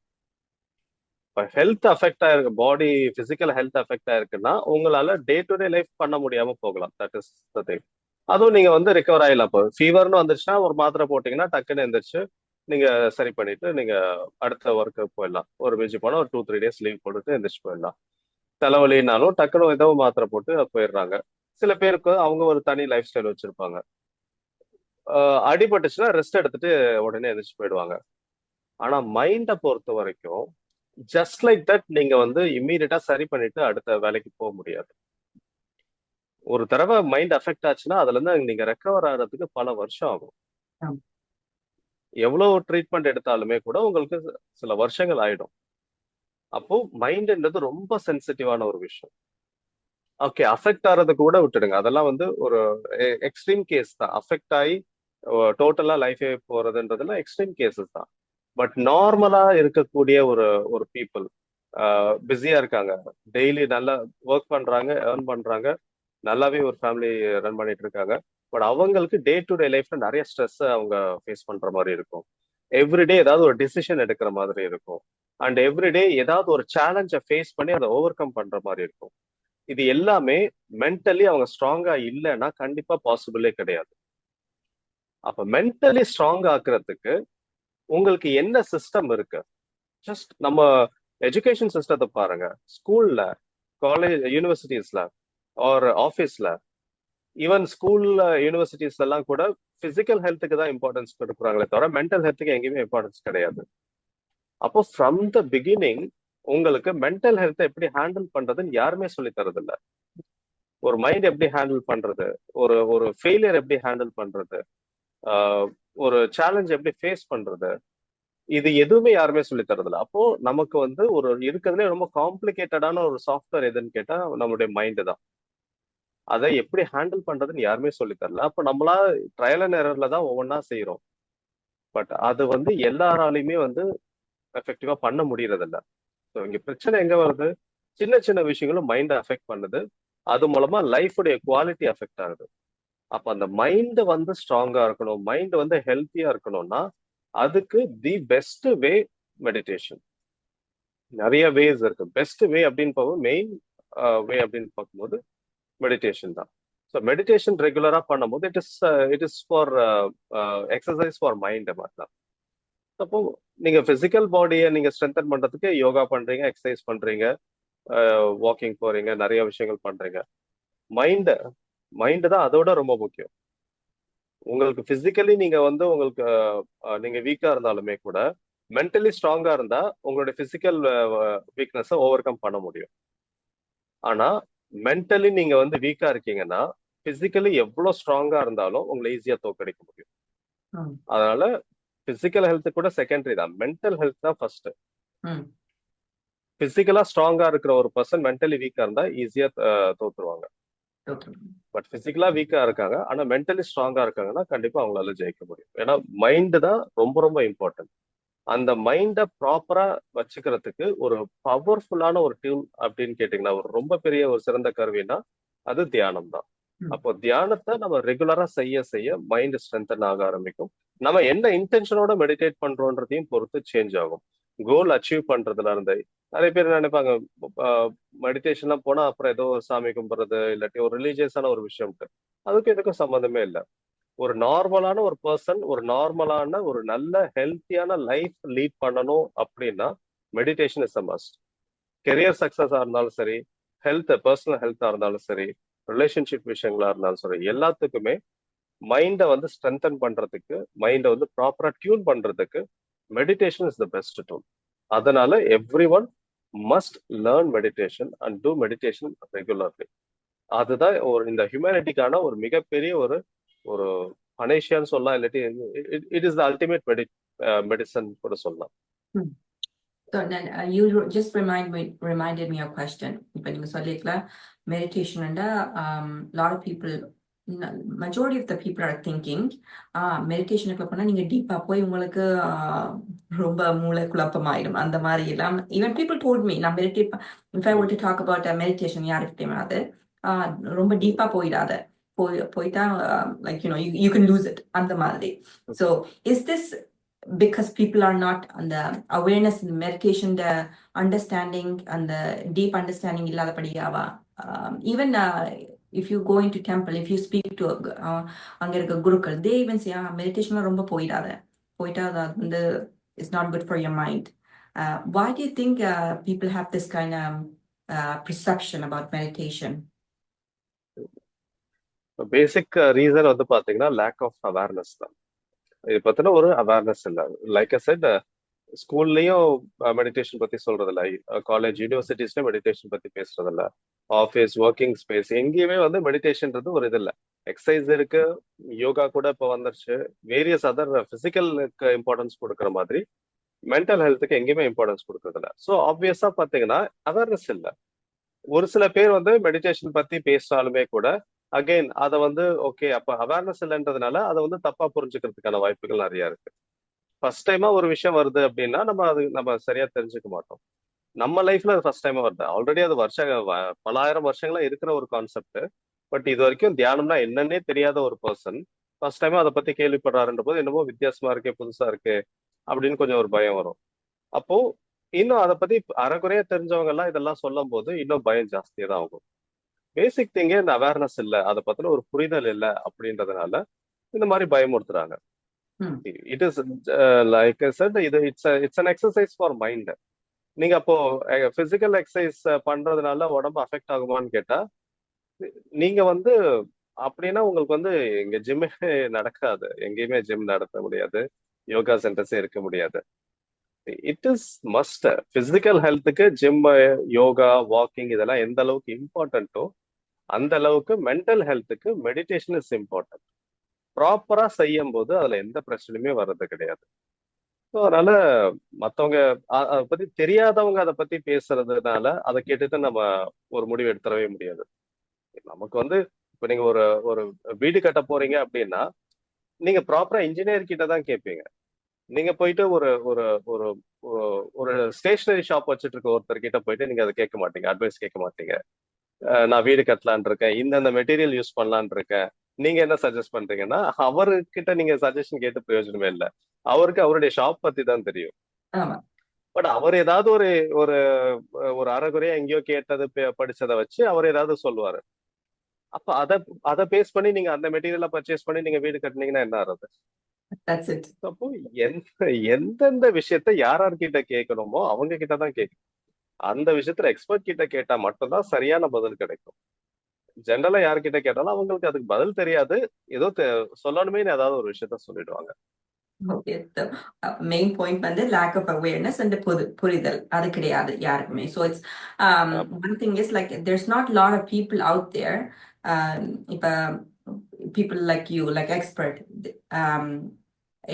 இப்போ ஹெல்த் அஃபெக்ட் ஆயிருக்கு, பாடி பிசிக்கல் ஹெல்த் அஃபெக்ட் ஆயிருக்குன்னா உங்களால டே டு டே லைஃப் பண்ண முடியாம போகலாம். That is the thing. அதுவும் நீங்க வந்து ரிகவர் ஆயிடலாம். இப்போ ஃபீவர்னு வந்துச்சுன்னா ஒரு மாத்திரை போட்டீங்கன்னா டக்குன்னு எந்திரிச்சு நீங்க சரி பண்ணிட்டு நீங்க அடுத்த ஒர்க்கு போயிடலாம். ஒரு மிஞ்சி போனா ஒரு 2-3 days லீவ் போட்டுட்டு எந்திரிச்சு போயிடலாம். தலைவலினாலும் டக்குன்னு ஏதோ மாத்திரை போட்டு போயிடுறாங்க. சில பேருக்கு அவங்க ஒரு தனி லைஃப் ஸ்டைல் வச்சிருப்பாங்க. அடிபட்டுச்சுன்னா ரெஸ்ட் எடுத்துட்டு உடனே எந்திரிச்சு போயிடுவாங்க. ஆனா மைண்டை பொறுத்த வரைக்கும் ஜஸ்ட் லைக் தட் நீங்க வந்து இம்மீடியட்டா சரி பண்ணிட்டு அடுத்த வேலைக்கு போக முடியாது. ஒரு தடவை மைண்ட் அஃபெக்ட் ஆச்சுன்னா அதுல இருந்து நீங்க ரெக்கவர் ஆகிறதுக்கு பல வருஷம் ஆகும். எவ்வளவு ட்ரீட்மெண்ட் எடுத்தாலுமே கூட உங்களுக்கு சில வருஷங்கள் ஆயிடும். அப்போ மைண்ட்ன்றது ரொம்ப சென்சிட்டிவான ஒரு விஷயம். ஓகே, அஃபெக்ட் ஆறதை கூட விட்டுடுங்க, அதெல்லாம் வந்து ஒரு எக்ஸ்ட்ரீம் கேஸ் தான். அஃபெக்ட் ஆகி டோட்டலா லைஃபே போறதுன்றதுலாம் எக்ஸ்ட்ரீம் கேசஸ் தான். பட் நார்மலா இருக்கக்கூடிய ஒரு பீப்புள் பிஸியா இருக்காங்க, டெய்லி நல்லா ஒர்க் பண்றாங்க, ஏர்ன் பண்றாங்க, நல்லாவே ஒரு ஃபேமிலி ரன் பண்ணிட்டு இருக்காங்க. பட் அவங்களுக்கு டே டு டே லைஃப்ல நிறைய ஸ்ட்ரெஸ் அவங்க ஃபேஸ் பண்ற மாதிரி இருக்கும். எவ்ரிடே ஏதாவது ஒரு டிசிஷன் எடுக்கிற மாதிரி இருக்கும். அண்ட் எவ்ரிடே ஏதாவது ஒரு சேலஞ்சை ஃபேஸ் பண்ணி அதை ஓவர் கம் பண்ற மாதிரி இருக்கும். இது எல்லாமே மென்டலி அவங்க ஸ்ட்ராங்கா இல்லைன்னா கண்டிப்பா பாசிபிளே கிடையாது. அப்ப மென்டலி ஸ்ட்ராங் ஆக்குறதுக்கு உங்களுக்கு என்ன சிஸ்டம் இருக்கு? ஜஸ்ட் நம்ம எஜுகேஷன் சிஸ்டத்தை பாருங்க. ஸ்கூல்ல, காலேஜ், யூனிவர்சிட்டிஸ்ல ஆர் ஆஃபீஸ்ல, ஈவன் ஸ்கூல்ல, யூனிவர்சிட்டிஸ்ல எல்லாம் கூட பிசிக்கல் ஹெல்த்துக்கு தான் இம்பார்ட்டன்ஸ் கொடுக்குறாங்களே தவிர மென்டல் ஹெல்த்துக்கு எங்கேயுமே இம்பார்ட்டன்ஸ் கிடையாது. அப்போ ஃப்ரம் த பிகினிங் உங்களுக்கு மென்டல் ஹெல்த்தை எப்படி ஹேண்டில் பண்றதுன்னு யாருமே சொல்லி தரது இல்ல. ஒரு மைண்ட் எப்படி ஹேண்டில் பண்றது, ஒரு ஒரு ஃபெயிலியர் எப்படி ஹேண்டில் பண்றது, ஆஹ் ஒரு சேலஞ்ச் எப்படி ஃபேஸ் பண்றது, இது எதுவுமே யாருமே சொல்லி தரதில்ல. அப்போ நமக்கு வந்து ஒரு இருக்கிறதுலே ரொம்ப காம்ப்ளிகேட்டடான ஒரு சாஃப்ட்வேர் எதுன்னு கேட்டா நம்மளுடைய மைண்டு தான். அதை எப்படி ஹேண்டில் பண்றதுன்னு யாருமே சொல்லி தரல. அப்ப நம்மளா ட்ரையல் அண்ட் எரர்ல தான் ஒவ்வொன்றா செய்யறோம். பட் அது வந்து எல்லாராலையுமே வந்து எஃபெக்டிவா பண்ண முடியறது இல்ல. ஸோ இங்க பிரச்சனை எங்க வருது? சின்ன சின்ன விஷயங்களும் மைண்டை அஃபெக்ட் பண்ணுது. அது மூலமா லைஃபுடைய குவாலிட்டி அஃபெக்ட் ஆகுது. அப்ப அந்த மைண்ட் வந்து ஸ்ட்ராங்கா இருக்கணும், மைண்ட் வந்து ஹெல்த்தியா இருக்கணும்னா அதுக்கு தி பெஸ்ட் வே மெடிடேஷன். நிறைய வேஸ் இருக்கு. பெஸ்ட் வே அப்படின்னு பார்க்கும் மெயின் வே அப்படின்னு பார்க்கும்போது மெடிடேஷன் தான். ஸோ மெடிடேஷன் ரெகுலரா பண்ணும்போது it is for exercise for mind மாதிரி தான். அப்போ நீங்க பிசிக்கல் பாடியை நீங்க ஸ்ட்ரென்தன் பண்றதுக்கு யோகா பண்றீங்க, எக்ஸசைஸ் பண்றீங்க, வாக்கிங் போறீங்க, நிறைய விஷயங்கள் பண்றீங்க. மைண்ட் மைண்ட் தான் அதோட ரொம்ப முக்கியம். உங்களுக்கு பிசிக்கலி நீங்க வந்து உங்களுக்கு நீங்க வீக்கா இருந்தாலுமே கூட மென்டலி ஸ்ட்ராங்கா இருந்தா உங்களுடைய பிசிக்கல் வீக்னஸை ஓவர் கம் பண்ண முடியும். ஆனா மென்டலி நீங்க வந்து வீக்கா இருக்கீங்கன்னா பிசிக்கலி எவ்வளவு ஸ்ட்ராங்கா இருந்தாலும் உங்களை ஈஸியா தோக்கடிக்க முடியும். ம், அதனால பிசிக்கல் ஹெல்த் கூட செகண்டரி தான், மென்டல் ஹெல்த் தான் ஃபர்ஸ்ட். ம். பிசிக்கலா ஸ்ட்ராங்கா இருக்கிற ஒரு பர்சன் மென்டலி வீக்கா இருந்தா ஈஸியா தோத்துருவாங்க. ஓகே. பட் பிசிக்கலா வீக்கா இருக்காங்க ஆனா மென்டலி ஸ்ட்ராங்கா இருக்காங்கன்னா கண்டிப்பா அவங்களால ஜெயிக்க முடியும். ஏன்னா மைண்ட் தான் ரொம்ப ரொம்ப இம்பார்ட்டன்ட். அந்த மைண்டை ப்ராப்பரா வச்சுக்கிறதுக்கு ஒரு பவர்ஃபுல்லான ஒரு டியூல் அப்படின்னு கேட்டீங்கன்னா ஒரு ரொம்ப பெரிய ஒரு சிறந்த கருவினா அது தியானம் தான். ம், அப்போ தியானத்தை நம்ம ரெகுலரா செய்ய செய்ய மைண்ட் ஸ்ட்ரென்தன் ஆக ஆரம்பிக்கும். நம்ம என்ன இன்டென்ஷனோட மெடிடேட் பண்றோன்றதையும் பொறுத்து சேஞ்ச் ஆகும். கோல் அச்சீவ் பண்றதுல இருந்து நிறைய பேர் நினைப்பாங்க மெடிடேஷன்லாம் போனா அப்புறம் ஏதோ ஒரு சாமி கும்பிடுறது இல்லாட்டி ஒரு ரிலீஜியஸான ஒரு விஷயம். அதுக்கும் இதுக்கும் சம்மந்தமே இல்லை. ஒரு நார்மலான ஒரு பர்சன் ஒரு நார்மலான ஒரு நல்ல ஹெல்த்தியான லைஃப் லீட் பண்ணணும் அப்படின்னா meditation is a must. Career சக்சஸா இருந்தாலும் சரி, ஹெல்த் பர்சனல் ஹெல்த்தா இருந்தாலும் சரி, ரிலேஷன்ஷிப் விஷயங்களா இருந்தாலும் சரி, எல்லாத்துக்குமே மைண்டை வந்து ஸ்ட்ரென்தன் பண்றதுக்கு, மைண்டை வந்து ப்ராப்பரா டியூன் பண்றதுக்கு meditation is the best tool. அதனால everyone must learn meditation and do meditation regularly. அதுதான் ஒரு இந்த ஹியூமனிட்டிக்கான ஒரு மிகப்பெரிய ஒரு ஒரு அனேஷியான்னு சொல்லலாம், இல்லாட்டி it is the ultimate medicine கூட சொல்லலாம். ம். So then you just reminded me a question. இப்போ நீங்க சொல்லிருக்கலாம் meditation and lot of people, majority of the people are thinking மெடிடேஷனுக்கு போனா நீங்க டீப்பா போய் உங்களுக்கு ரொம்ப மூளை குழப்பமாயிடும் அந்த மாதிரி எல்லாம். even people told me நான் meditate if I were to talk about meditation யாருக்கிட்டையும் அது ரொம்ப டீப்பா போயிடாத, போயிட்டா like you can lose it அந்த மாதிரி. So is this because people are not on the awareness in meditation, the understanding and the deep understanding illadapadiyaava? Even if you go into temple, if you speak to அங்க இருக்க குருக்கள், they even say meditation ரொம்ப போயிட்டா அது வந்து is not good for your mind. Why do you think people have this kind of perception about meditation? Basic reason வந்து பாத்தீங்கன்னா lack of awareness தான். இது பத்தின ஒரு அவேர்னஸ் இல்லை. லைக் ஐ செட், ஸ்கூல்லயும் மெடிடேஷன் பத்தி சொல்றது இல்லை, காலேஜ் யூனிவர்சிட்டிஸ்லயும் மெடிடேஷன் பத்தி பேசுறது இல்லை, ஆஃபீஸ் ஒர்க்கிங் ஸ்பேஸ் எங்கேயுமே வந்து மெடிடேஷன்ன்றது ஒரு இது இல்லை. எக்ஸசைஸ் இருக்கு, யோகா கூட இப்போ வந்துருச்சு, வேரியஸ் அதர் பிசிக்கலுக்கு இம்பார்ட்டன்ஸ் கொடுக்குற மாதிரி மென்டல் ஹெல்த்துக்கு எங்கேயுமே இம்பார்ட்டன்ஸ் கொடுக்கறது இல்லை. ஸோ ஆப்வியஸா பாத்தீங்கன்னா அவேர்னஸ் இல்லை. ஒரு சில பேர் வந்து மெடிடேஷன் பத்தி பேசினாலுமே கூட அகைன் அதை வந்து ஓகே அப்ப அவேர்னஸ் இல்லைன்றதுனால அதை வந்து தப்பா புரிஞ்சுக்கிறதுக்கான வாய்ப்புகள் நிறைய இருக்கு. ஃபர்ஸ்ட் டைமா ஒரு விஷயம் வருது அப்படின்னா நம்ம சரியா தெரிஞ்சுக்க மாட்டோம். நம்ம லைஃப்ல அது ஃபர்ஸ்ட் டைமா வருது, ஆல்ரெடி அது பல ஆயிரம் வருஷங்களா இருக்கிற ஒரு கான்செப்ட். பட் இது வரைக்கும் தியானம்னா என்னன்னே தெரியாத ஒரு பர்சன் ஃபர்ஸ்ட் டைமா அதை பத்தி கேள்விப்படுறாருன்ற போது என்னமோ வித்தியாசமா இருக்கே, புதுசா இருக்கு அப்படின்னு கொஞ்சம் ஒரு பயம் வரும். அப்போ இன்னும் அதை பத்தி அரைக்குறையா தெரிஞ்சவங்க எல்லாம் இதெல்லாம் சொல்லும் போது இன்னும் பயம் ஜாஸ்தியா தான் ஆகும். பேசிக் திங்கே இந்த அவேர்னஸ் இல்லை, அதை பத்தின ஒரு புரிதல் இல்லை அப்படின்றதுனால இந்த மாதிரி பயமுறுத்துறாங்க. இட் இஸ் லைக் இது it's an exercise for mind. நீங்க அப்போ பிசிக்கல் எக்ஸசைஸ் பண்றதுனால உடம்பு அஃபெக்ட் ஆகுமான்னு கேட்டா நீங்க வந்து அப்படின்னா உங்களுக்கு வந்து இங்க ஜிம்மே நடக்காது, எங்கேயுமே ஜிம் நடத்த முடியாது, யோகா சென்டர்ஸே இருக்க முடியாது. It is must. பிசிக்கல் ஹெல்த்துக்கு ஜிம், யோகா, வாக்கிங் இதெல்லாம் எந்த அளவுக்கு இம்பார்ட்டன்ட்டோ அந்த அளவுக்கு மென்டல் ஹெல்த்துக்கு மெடிடேஷன் இஸ் இம்பார்ட்டன்ட். ப்ராப்பரா செய்யும் போது அதுல எந்த பிரச்சனையுமே வர்றது கிடையாது. ஸோ அதனால மத்தவங்க அதை பத்தி தெரியாதவங்க அதை பத்தி பேசுறதுனால அதை கேட்டுட்டு நம்ம ஒரு முடிவு எடுத்துடவே முடியாது. நமக்கு வந்து இப்ப நீங்க ஒரு ஒரு வீடு கட்ட போறீங்க அப்படின்னா நீங்க ப்ராப்பரா இன்ஜினியர் கிட்ட தான் கேட்பீங்க. நீங்க போயிட்டு ஒரு ஒரு ஒரு ஒரு ஸ்டேஷனரி ஷாப் வச்சுட்டு இருக்க ஒருத்தர் கிட்ட போயிட்டு நீங்க அதை கேட்க மாட்டீங்க, அட்வைஸ் கேட்க மாட்டீங்க. நான் வீடு கட்டலான் இருக்கேன், இந்தந்த மெட்டீரியல் யூஸ் பண்ணலான் இருக்கேன், நீங்க என்ன சஜஸ்ட் பண்றீங்கன்னா அவர்கிட்ட நீங்க சஜஷன் கேட்டு பிரயோஜனமே இல்லை. அவருக்கு அவருடைய ஷாப் பத்தி தான் தெரியும். ஆமா. பட் அவர் ஏதாவது ஒரு ஒரு ஒரு அறகுறையா எங்கேயோ கேட்டது படிச்சதை வச்சு அவர் ஏதாவது சொல்லுவாரு. அப்ப அதை பேஸ் பண்ணி நீங்க அந்த மெட்டீரியலை பர்ச்சேஸ் பண்ணி நீங்க வீடு கட்டினீங்கன்னா என்ன ஆகுது? That's it. அப்போ எந்தெந்த விஷயத்த யார்கிட்ட கேட்கணுமோ அவங்க கிட்ட தான் கேட்கணும். அந்த விஷயத்துல எக்ஸ்பர்ட் கிட்ட கேட்டா மட்டும்தான் சரியான பதில் கிடைக்கும். ஜென்ரலா யார்கிட்ட கேட்டாலும் அவங்களுக்கு அதுக்கு பதில் தெரியாது. ஏதோ சொல்லணுமே ஏதாவது ஒரு விஷயத்த சொல்லிடுவாங்க. Okay. The main point வந்து lack of awareness and புரிதல் அது கிடையாது யாருக்குமே. So it's one thing is like there's not a lot of people out there. இப்ப people like you, like expert,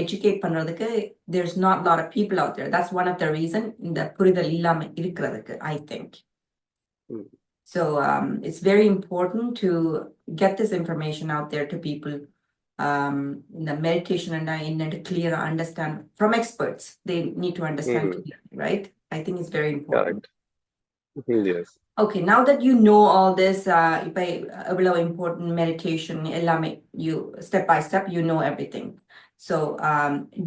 educate பண்றதுக்கு there's not a lot of people out there. That's one of the reason இந்த புரிதல் இல்லாம இருக்கிறதுக்கு, I think. So it's very important to get this information out there to people. The meditation and to clear understand from experts. They need to understand clearly, right? I think it's very important. Correct. Yes. Okay, now that you know all this, important meditation, ellame, you step by step, you know everything. So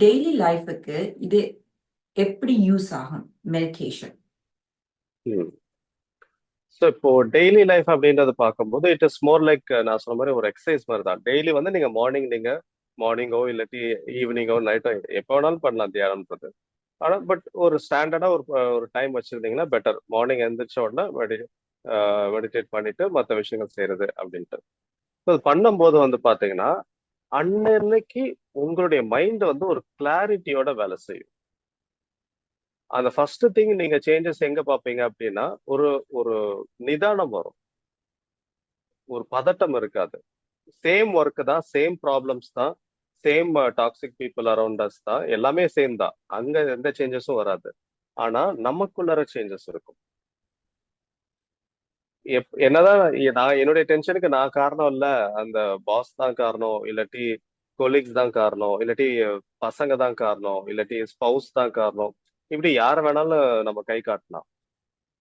daily life க்கு இது எப்படி use ஆகும் meditation? So இப்போ daily life அப்படின்றத பார்க்கும்போது it is more like நான் சொன்ன மாதிரி ஒரு எக்ஸசைஸ் மாதிரி தான். டெய்லி வந்து நீங்க மார்னிங்கோ இல்லாட்டி ஈவினிங்கோ நைட்டோ எப்போ வேணாலும் பண்ணலாம் தியானம்ன்றது. ஆனால் பட் ஒரு ஸ்டாண்டர்டா ஒரு டைம் வச்சிருந்தீங்கன்னா பெட்டர். மார்னிங் எழுந்திரிச்ச உடனே மெடிடேட் பண்ணிட்டு மற்ற விஷயங்கள் செய்யறது அப்படின்ட்டு. ஸோ அது பண்ணும்போது வந்து பாத்தீங்கன்னா அன்னைக்கு உங்களுடைய மைண்ட் வந்து ஒரு கிளாரிட்டியோட வேலை செய்யும். அந்த ஃபர்ஸ்ட் திங் நீங்க சேஞ்சஸ் எங்க பாப்பீங்க அப்படின்னா ஒரு ஒரு நிதானம் வரும், ஒரு பதட்டம் இருக்காது. சேம் ஒர்க் தான், சேம் ப்ராப்ளம்ஸ் தான், same toxic people around us தான், எல்லாமே சேம் தான். அங்க எந்த சேஞ்சஸும் வராது. ஆனா நமக்குள்ளர சேஞ்சஸ் இருக்கும். என்னதான் நான் என்னுடைய டென்ஷனுக்கு நான் காரணம் இல்ல, அந்த பாஸ் தான் காரணம், இல்லாட்டி கொலீக்ஸ் தான் காரணம், இல்லாட்டி பசங்க தான் காரணம், இல்லாட்டி ஸ்பவுஸ் தான் காரணம், இப்படி யார வேணாலும் நம்ம கை காட்டலாம்.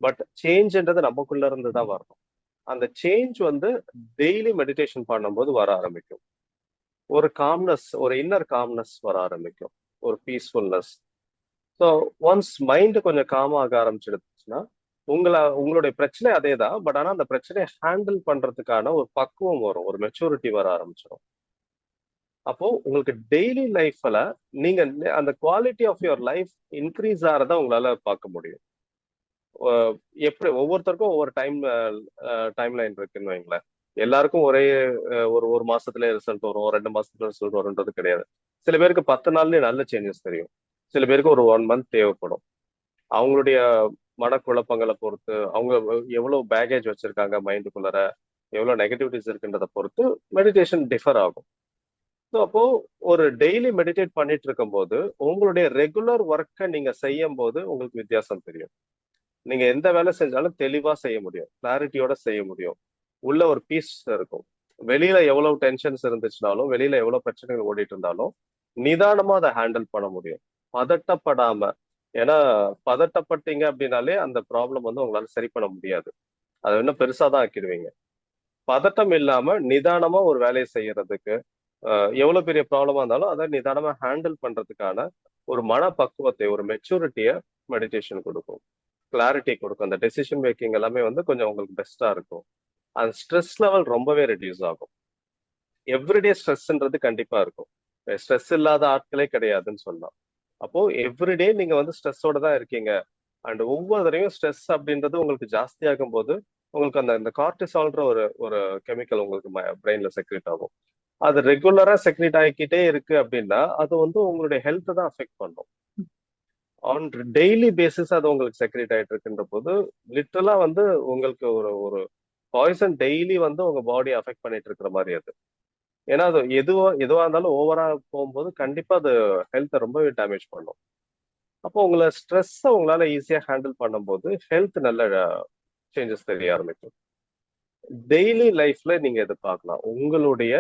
பட் சேஞ்ச்ன்றது நமக்குள்ள இருந்து தான் வரணும். அந்த சேஞ்ச் வந்து டெய்லி மெடிடேஷன் பண்ணும்போது வர ஆரம்பிக்கும். ஒரு காம்னஸ், ஒரு இன்னர் காம்னஸ் வர ஆரம்பிக்கும், ஒரு பீஸ்ஃபுல்னஸ். ஸோ ஒன்ஸ் மைண்ட் கொஞ்சம் காமாக ஆரம்பிச்சிடுச்சுன்னா உங்களுடைய பிரச்சனை அதே தான். பட் ஆனா அந்த பிரச்சனையை ஹேண்டில் பண்றதுக்கான ஒரு பக்குவம் வரும், ஒரு மெச்சூரிட்டி வர ஆரம்பிச்சிடும். அப்போ உங்களுக்கு டெய்லி லைஃப்ல நீங்க அந்த quality of your life increase ஆகிறத உங்களால பார்க்க முடியும். எப்படி ஒவ்வொருத்தருக்கும் ஒவ்வொரு டைம் லைன் இருக்குன்னு வைங்களேன். எல்லாருக்கும் ஒரே ஒரு மாசத்துல ரிசல்ட் வரும், 2 மாசத்துல ரிசல்ட் வரும்ன்றது கிடையாது. சில பேருக்கு 10 நாள்லயே நல்ல சேஞ்சஸ் தெரியும், சில பேருக்கு ஒரு 1 மந்த் தேவைப்படும். அவங்களுடைய மனக்குழப்பங்களை பொறுத்து, அவங்க எவ்வளவு பேகேஜ் வச்சிருக்காங்க மைண்டுக்குள்ளர, எவ்வளவு நெகட்டிவிட்டிஸ் இருக்குன்றதை பொறுத்து மெடிடேஷன் டிஃபர் ஆகும். ஸோ அப்போ ஒரு டெய்லி மெடிடேட் பண்ணிட்டு இருக்கும் போது உங்களுடைய ரெகுலர் ஒர்க்கை நீங்க செய்யும் போது உங்களுக்கு வித்தியாசம் தெரியும். நீங்க எந்த வேலை செஞ்சாலும் தெளிவா செய்ய முடியும், கிளாரிட்டியோட செய்ய முடியும், உள்ள ஒரு பீஸ் இருக்கும். வெளியில எவ்வளவு டென்ஷன்ஸ் இருந்துச்சுனாலும், வெளியில எவ்வளவு பிரச்சனைகள் ஓடிட்டு இருந்தாலும் நிதானமா அதை ஹேண்டில் பண்ண முடியும், பதட்டப்படாம. ஏன்னா பதட்டப்பட்டீங்க அப்படின்னாலே அந்த ப்ராப்ளம் வந்து உங்களால சரி பண்ண முடியாது, அதை இன்னும் பெருசாதான் ஆக்கிடுவீங்க. பதட்டம் இல்லாம நிதானமா ஒரு வேலையை செய்யறதுக்கு, எவ்வளவு பெரிய ப்ராப்ளமா இருந்தாலும் அதை நிதானமா ஹேண்டில் பண்றதுக்கான ஒரு மனப்பக்குவத்தை, ஒரு மெச்சூரிட்டியை மெடிடேஷன் கொடுக்கும், கிளாரிட்டி கொடுக்கும். அந்த டெசிஷன் மேக்கிங் எல்லாமே வந்து கொஞ்சம் உங்களுக்கு பெஸ்டா இருக்கும். அந்த ஸ்ட்ரெஸ் லெவல் ரொம்பவே ரெடியூஸ் ஆகும். எவ்ரிடே ஸ்ட்ரெஸ்ன்றது கண்டிப்பா இருக்கும், ஸ்ட்ரெஸ் இல்லாத ஆட்களே கிடையாதுன்னு சொல்லலாம். அப்போ எவ்ரிடே நீங்க வந்து ஸ்ட்ரெஸ்ஸோட தான் இருக்கீங்க. அண்ட் ஒவ்வொரு தடவையும் ஸ்ட்ரெஸ் அப்படின்றது உங்களுக்கு ஜாஸ்தியாகும் போது உங்களுக்கு அந்த கார்டிசால்ன்ற ஒரு ஒரு கெமிக்கல் உங்களுக்கு பிரெயின்ல செக்ரேட் ஆகும். அது ரெகுலரா செக்ரேட் ஆகிக்கிட்டே இருக்கு அப்படின்னா அது வந்து உங்களுடைய ஹெல்த்தை தான் அஃபெக்ட் பண்ணும். ஆன் டெய்லி பேசிஸ் அது உங்களுக்கு செக்ரேட் ஆயிட்டு இருக்குன்ற போது லிட்டரலா வந்து உங்களுக்கு ஒரு ஒரு பாய்சன் டெய்லி வந்து உங்க பாடி அஃபெக்ட் பண்ணிட்டு இருக்கிற மாதிரி அது. ஏன்னா அது எதுவா இருந்தாலும் ஓவரா போகும்போது கண்டிப்பா அது ஹெல்த்தை ரொம்பவே டேமேஜ் பண்ணும். அப்போ உங்களை ஸ்ட்ரெஸ்ஸை உங்களால ஈஸியா ஹேண்டில் பண்ணும்போது ஹெல்த் நல்ல சேஞ்சஸ் தெரிய ஆரம்பிக்கும். டெய்லி லைஃப்ல நீங்க எது பார்க்கலாம், உங்களுடைய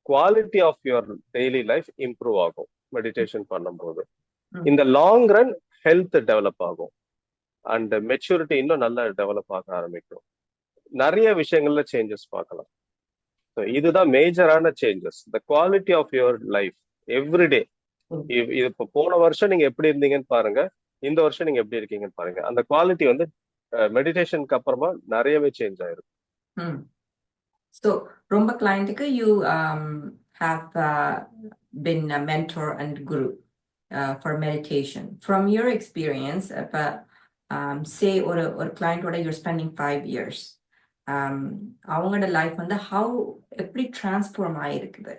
quality of your daily life improve ஆகும் மெடிடேஷன் பண்ணும்போது. ம். இந்த லாங் ரன் ஹெல்த் டெவலப் ஆகும் அண்ட் மெச்சூரிட்டி இன்னும் நல்லா டெவலப் ஆக ஆரம்பிக்கும். நிறைய விஷயங்கள்ல சேஞ்சஸ் பார்க்கலாம். So, இதுதான் மேஜரான changes, the quality of your life every day. ம். இது இப்போ போன வருஷம் நீங்க எப்படி இருந்தீங்கன்னு பாருங்க, இந்த வருஷம் நீங்க எப்படி இருக்கீங்கன்னு பாருங்க. அந்த குவாலிட்டி வந்து மெடிடேஷனுக்கு அப்புறமா நிறையவே சேஞ்ச் ஆயிருக்கு. ம். So, ரொம்ப client-க்கு you have been a mentor and guru for meditation. From your experience, say ஒரு client-ஓட you're spending 5 years, அவங்களோட லைஃப் வந்து how எப்படி transform ஆயிருக்குது?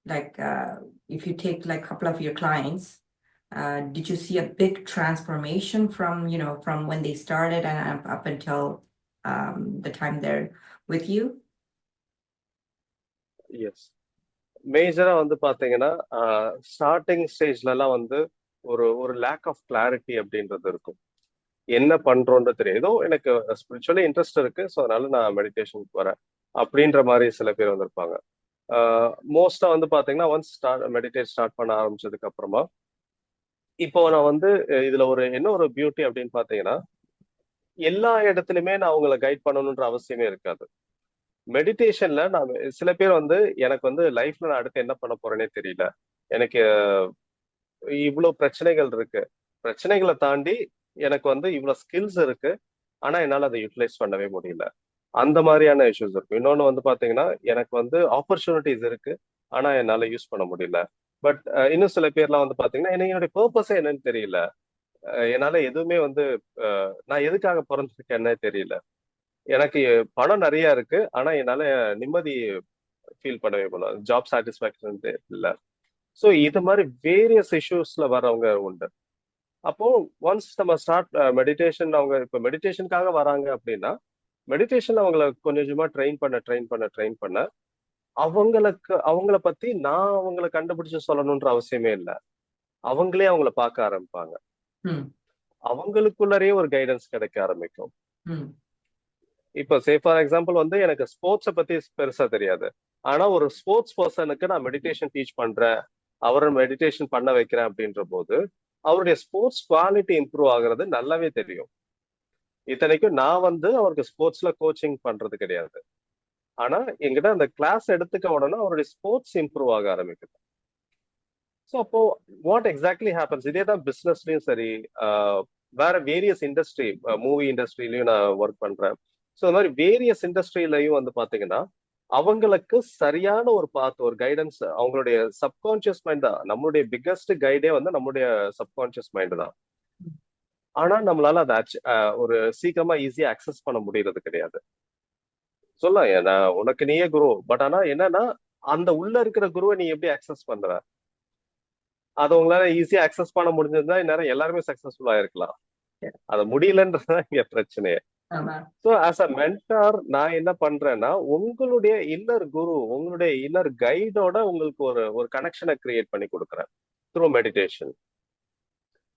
Like, if you take like a couple of your clients, did you see a big transformation from when they started and up until the time they're with you? Yes, மேஜரா வந்து பாத்தீங்கன்னா starting ஸ்டேஜ்ல எல்லாம் வந்து ஒரு ஒரு lack of clarity அப்படின்றது இருக்கும். என்ன பண்றோன்றது தெரியும். ஏதோ எனக்கு ஸ்பிரிச்சுவலி இன்ட்ரெஸ்ட் இருக்கு, ஸோ அதனால நான் மெடிடேஷனுக்கு வரேன் அப்படின்ற மாதிரி சில பேர் வந்திருப்பாங்க. மோஸ்டா வந்து பாத்தீங்கன்னா ஒன்ஸ் மெடிடேட் ஸ்டார்ட் பண்ண ஆரம்பிச்சதுக்கு அப்புறமா இப்போ நான் வந்து இதுல என்ன ஒரு பியூட்டி அப்படின்னு பாத்தீங்கன்னா, எல்லா இடத்துலயுமே நான் அவங்கள கைட் பண்ணணுன்ற அவசியமே இருக்காது. மெடிடேஷன்ல நான் சில பேர் வந்து எனக்கு வந்து லைஃப்ல நான் அடுத்து என்ன பண்ண போறேனே தெரியல, எனக்கு இவ்வளவு பிரச்சனைகள் இருக்கு, பிரச்சனைகளை தாண்டி எனக்கு வந்து இவ்வளவு ஸ்கில்ஸ் இருக்கு, ஆனா என்னால அதை யூட்டிலைஸ் பண்ணவே முடியல, அந்த மாதிரியான இஷ்யூஸ் இருக்கும். இன்னொன்னு வந்து பாத்தீங்கன்னா, எனக்கு வந்து ஆப்பர்ச்சுனிட்டிஸ் இருக்கு, ஆனா என்னால யூஸ் பண்ண முடியல. பட் இன்னும் சில பேர்லாம் வந்து பாத்தீங்கன்னா, எனக்கு என்னுடைய பர்பஸே என்னன்னு தெரியல, என்னால எதுவுமே வந்து நான் எதுக்காக பிறந்திருக்கேன்னே தெரியல, எனக்கு பணம் நிறைய இருக்கு, ஆனா என்னால நிம்மதி ஃபீல் பண்ணவே முடியல, ஜாப் சாட்டிஸ்பாக்சன் இல்ல. ஸோ இது மாதிரி வேரியஸ் இஷ்யூஸ்ல வரவங்க உண்டு. அப்போ ஒன்ஸ் நம்ம ஸ்டார்ட் மெடிடேஷன், அவங்க இப்போ மெடிடேஷனுக்காக வராங்க அப்படின்னா, மெடிடேஷன் அவங்கள கொஞ்சம் கொஞ்சமா ட்ரெயின் பண்ண அவங்கள பத்தி நான் அவங்கள கண்டுபிடிச்சு சொல்லணும்ன்ற அவசியமே இல்லை, அவங்களே அவங்கள பார்க்க ஆரம்பிப்பாங்க. ம். அவங்களுக்குள்ளரே ஒரு கைடன்ஸ் கிடைக்க ஆரம்பிக்கும். ம். இப்போ சே ஃபார் எக்ஸாம்பிள் வந்து எனக்கு ஸ்போர்ட்ஸை பத்தி பெருசா தெரியாது, ஆனா ஒரு ஸ்போர்ட்ஸ் பர்சனுக்கு நான் மெடிடேஷன் டீச் பண்றேன், அவரை மெடிடேஷன் பண்ண வைக்கிறேன் அப்படின்ற போது அவருடைய ஸ்போர்ட்ஸ் குவாலிட்டி இம்ப்ரூவ் ஆகுறது நல்லாவே தெரியும். இத்தனைக்கும் நான் வந்து அவருக்கு ஸ்போர்ட்ஸ்ல கோச்சிங் பண்றது கிடையாது, ஆனா எங்கிட்ட அந்த கிளாஸ் எடுத்துக்க உடனே அவருடைய ஸ்போர்ட்ஸ் இம்ப்ரூவ் ஆக ஆரம்பிக்குது. ஸோ அப்போ வாட் எக்ஸாக்ட்லி ஹேப்பன்ஸ், இதே தான் பிசினஸ்லயும் சரி, வேற வேரியஸ் இண்டஸ்ட்ரி, மூவி இண்டஸ்ட்ரியிலயும் நான் ஒர்க் பண்றேன். ஸோ இந்த மாதிரி வேரியஸ் இண்டஸ்ட்ரியிலையும் வந்து பாத்தீங்கன்னா, அவங்களுக்கு சரியான ஒரு பாத், ஒரு கைடன்ஸ் அவங்களுடைய சப்கான்சியஸ் மைண்ட் தான். நம்மளுடைய பிக்கஸ்ட் கைடே வந்து நம்மளுடைய சப்கான்சியஸ் மைண்ட் தான். ஆனா நம்மளால அதை ஒரு சீக்கிரமா ஈஸியா அக்சஸ் பண்ண முடியறது கிடையாது. சொல்லலாம் நான் உனக்கு நீயே குரு, பட் ஆனா என்னன்னா அந்த உள்ள இருக்கிற குருவை நீ எப்படி அக்சஸ் பண்ற, அதை உங்களால ஈஸியா அக்சஸ் பண்ண முடிஞ்சிருந்தா இந்நேரம் எல்லாருமே சக்சஸ்ஃபுல்லா இருக்கலாம். அது முடியலன்றதுதான் இங்க பிரச்சனையே. ஆமா. ஸோ ஆஸ் அ மென்டார் நான் என்ன பண்றேன்னா, உங்களுடைய இன்னர் குரு, உங்களுடைய இன்னர் கைடோட உங்களுக்கு ஒரு ஒரு கனெக்ஷனை கிரியேட் பண்ணி கொடுக்குறேன் த்ரூ மெடிடேஷன்.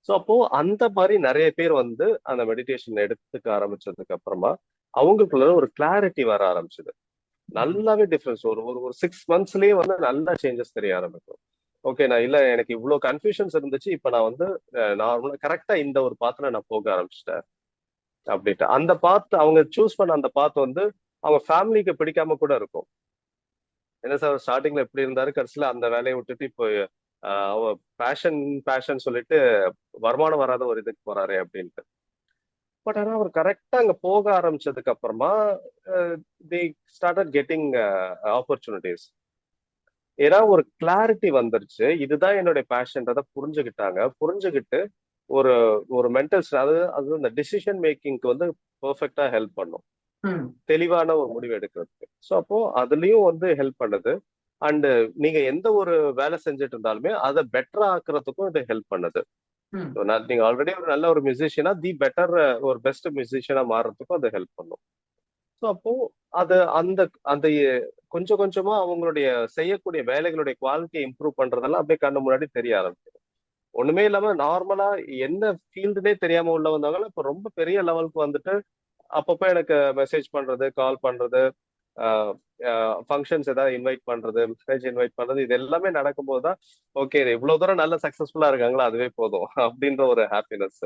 ஸோ அப்போ அந்த மாதிரி நிறைய பேர் வந்து அந்த மெடிடேஷன் எடுத்துக்க ஆரம்பிச்சதுக்கு அப்புறமா அவங்களுக்குள்ள ஒரு கிளாரிட்டி வர ஆரம்பிச்சது. நல்லாவே டிஃபரன்ஸ் ஒரு ஒரு 6 monthsலயே வந்து நல்ல சேஞ்சஸ் தெரிய ஆரம்பிக்கும். ஓகே, நான் இல்ல எனக்கு இவ்வளவு கன்ஃபியூஷன்ஸ் இருந்துச்சு, இப்ப நான் வந்து நார்மலா கரெக்டா இந்த ஒரு பாத்துல நான் போக ஆரம்பிச்சிட்டேன் அப்படின்ட்டு. அந்த பாத் அவங்க சூஸ் பண்ண அந்த பாத் வந்து அவங்க ஃபேமிலிக்கு பிடிக்காம கூட இருக்கும். என்ன சார் ஸ்டார்டிங்ல எப்படி இருந்தாரு, கடைசியில அந்த வேலையை விட்டுட்டு இப்போ அவ பேஷன் சொல்லிட்டு வருமானம் வராத ஒரு இதுக்கு போறாரு அப்படின்ட்டு. பட் ஆனா அவர் கரெக்டா அங்க போக ஆரம்பிச்சதுக்கு அப்புறமா தி ஸ்டார்டட் கெட்டிங் ஆப்பர்ச்சுனிட்டிஸ். ஏன்னா ஒரு கிளாரிட்டி வந்துருச்சு, இதுதான் என்னுடைய பேஷன்றதை புரிஞ்சுக்கிட்டு ஒரு ஒரு மென்டல், அதாவது அது இந்த டிசிஷன் மேக்கிங்க்கு வந்து பெர்ஃபெக்டா ஹெல்ப் பண்ணும், தெளிவான ஒரு முடிவு எடுக்கிறதுக்கு. ஸோ அப்போ அதுலயும் வந்து ஹெல்ப் பண்ணுது. அண்ட் நீங்க எந்த ஒரு வேலை செஞ்சுட்டு இருந்தாலுமே அதை பெட்டரா ஆக்குறதுக்கும் இது ஹெல்ப் பண்ணுது. ம். நீங்க ஆல்ரெடி ஒரு நல்ல ஒரு மியூசிஷியனா தி பெட்டர் ஒரு பெஸ்ட் மியூசிஷியனா மாறுறதுக்கும் அது ஹெல்ப் பண்ணும். ஸோ அப்போ அது அந்த அந்த கொஞ்சம் கொஞ்சமா அவங்களுடைய செய்யக்கூடிய வேலைகளுடைய குவாலிட்டியை இம்ப்ரூவ் பண்றதெல்லாம் அப்படியே கண்ணு முன்னாடி தெரிய ஆரம்பிக்கும். ஒண்ணுமே இல்லாம நார்மலா என்ன ஃபீல்டுனே தெரியாம உள்ள வந்தவங்க இப்ப ரொம்ப பெரிய லெவலுக்கு வந்துட்டு அப்பப்போ எனக்கு மெசேஜ் பண்றது, கால் பண்றது, ஃபங்க்ஷன்ஸ் ஏதாவது இன்வைட் பண்றது, மெசேஜ் இன்வைட் பண்றது, இது எல்லாமே நடக்கும்போது தான் ஓகே இவ்வளவு தூரம் நல்ல சக்சஸ்ஃபுல்லா இருக்காங்களா அதுவே போதும் அப்படின்ற ஒரு ஹாப்பினஸ்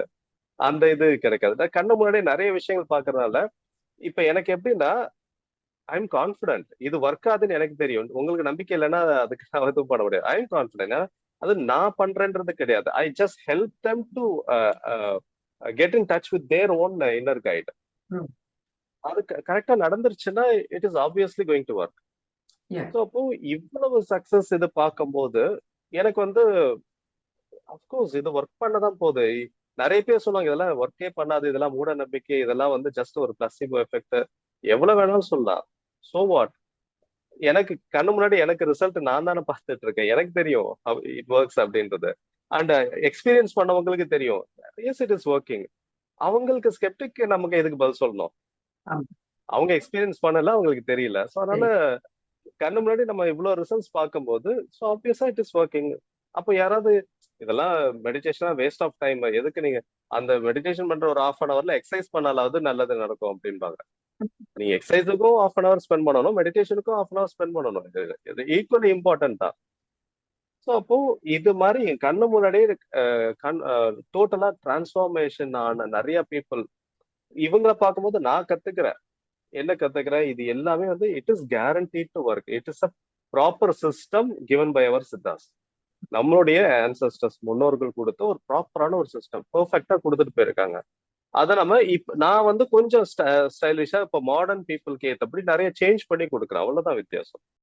அந்த இது கிடைக்காது. நான் கண்ணு முன்னாடி நிறைய விஷயங்கள் பாக்குறதுனால இப்ப எனக்கு எப்படின்னா ஐ எம் கான்பிடென்ட் இது ஒர்க் ஆகுதுன்னு எனக்கு தெரியும். உங்களுக்கு நம்பிக்கை இல்லைன்னா அதுக்கு நான் எதுவும் பண்ண முடியாது. ஐ எம் கான்பிடென்ட் அது நான் பண்றேன்றது கிடையாது. I just help them to get in touch with their own inner guide. ம். அது கரெக்டா நடந்துருச்சுன்னா it is obviously going to work. Yeah. So அப்போ இவ்வளவு சக்சஸ் இது பார்க்கும்போது எனக்கு வந்து அப்கோர்ஸ் இது ஒர்க் பண்ணதான் போகுது. நிறைய பேர் சொல்லுவாங்க இதெல்லாம் ஒர்க்கே பண்ணாது, இதெல்லாம் மூட நம்பிக்கை, இதெல்லாம் வந்து ஜஸ்ட் ஒரு பிளஸிபோ எஃபெக்ட், எவ்வளவு வேணாலும் சொல்லலாம். சோ வாட், எனக்கு கண்ணு முன்னாடி எனக்கு ரிசல்ட் நான் தானே பார்த்துட்டு இருக்கேன். எனக்கு தெரியும் இட் ஒர்க்ஸ் அப்படின்றது. அண்ட் எக்ஸ்பீரியன்ஸ் பண்ணவங்களுக்கு தெரியும் எஸ் இட் இஸ் ஒர்க்கிங். அவங்களுக்கு ஸ்கெப்டிக் நமக்கு எதுக்கு பதில் சொல்லணும்? ஆமா. அவங்க எக்ஸ்பீரியன்ஸ் பண்ணல, அவங்களுக்கு தெரியல. ஸோ அதனால சரி. கண்ணு முன்னாடி நம்ம இவ்வளவு ரிசல்ட்ஸ் பார்க்கும்போது ஸோ ஆப்வியஸா இட் இஸ் ஒர்க்கிங். அப்போ யாராவது இதெல்லாம் மெடிடேஷனா வேஸ்ட் ஆஃப் டைம், எதுக்கு நீங்க அந்த மெடிடேஷன் பண்ற ஒரு ஹாஃப் அன் ஹவர்ல எக்ஸசைஸ் பண்ணாலாவது நல்லது நடக்கும் அப்படின்பாங்க. நீங்க எக்ஸசைஸுக்கும் ஹாஃப் அன் ஹவர் ஸ்பெண்ட் பண்ணணும், மெடிடேஷனுக்கும் ஹாஃப் அன் ஹவர் ஸ்பெண்ட் பண்ணணும். இது ஈக்குவலி இம்பார்ட்டன்ட் தான். ஸோ அப்போ இது மாதிரி என் கண்ணு முன்னாடியே கண் டோட்டலா டிரான்ஸ்ஃபார்மேஷன் ஆன நிறைய பீப்புள் இவங்களை பார்க்கும்போது நான் கத்துக்கிறேன். என்ன கத்துக்கிறேன், இது எல்லாமே வந்து it is guaranteed to work. It is a proper system given by our siddhas. நம்மளுடைய ஆன்சஸ்டர்ஸ் முன்னோர்கள் கொடுத்த ஒரு ப்ராப்பரான ஒரு சிஸ்டம் பெர்ஃபெக்டா கொடுத்துட்டு போயிருக்காங்க. அதை நம்ம நான் வந்து கொஞ்சம் ஸ்டைலிஷா இப்ப மாடர்ன் பீப்புளுக்கு ஏற்றபடி நிறைய சேஞ்ச் பண்ணி கொடுக்குறேன். அவ்வளவுதான் வித்தியாசம்.